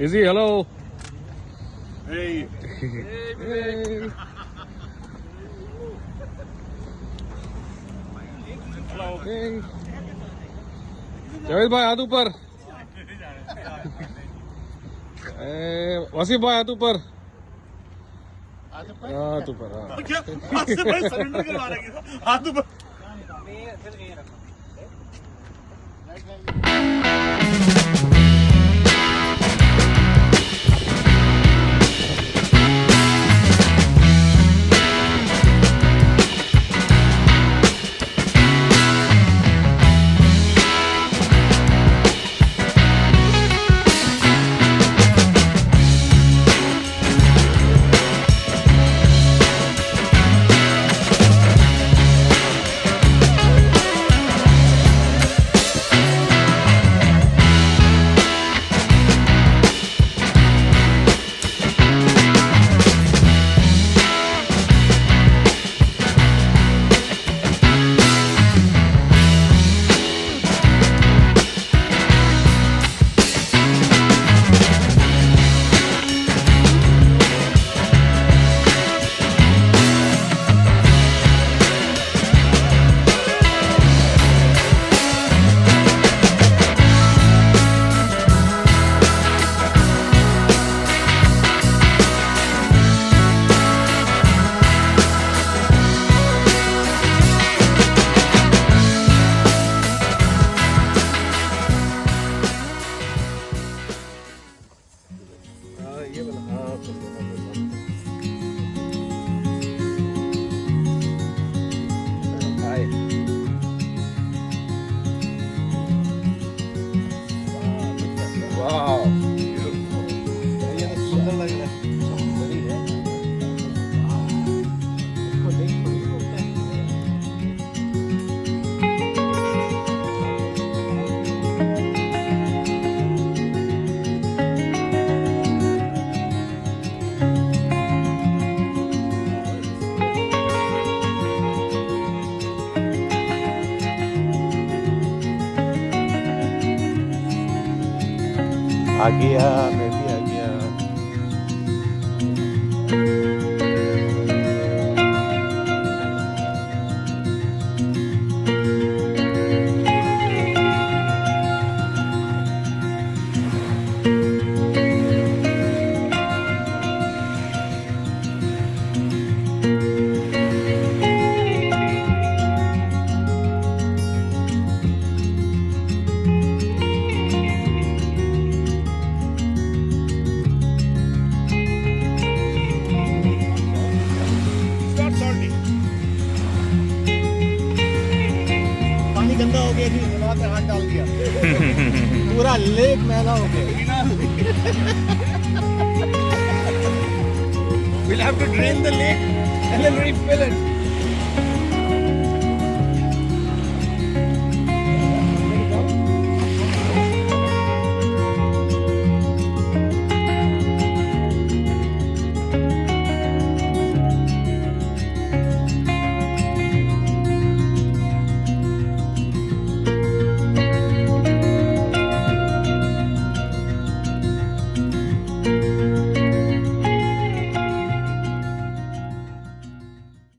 Izzy, hello. Hey. Hey. Hey. Javed भाई हाथ ऊपर। वसीफ भाई हाथ ऊपर। हाथ ऊपर। क्या हाथ से भाई सरेंडर करवा रहा है हाथ ऊपर। आ गया, मैं भी आ गया। गंदा हो गया जी, वहाँ पे हाथ डाल दिया पूरा लेक मैला हो गया। We'll have to drain the lake and then refill it.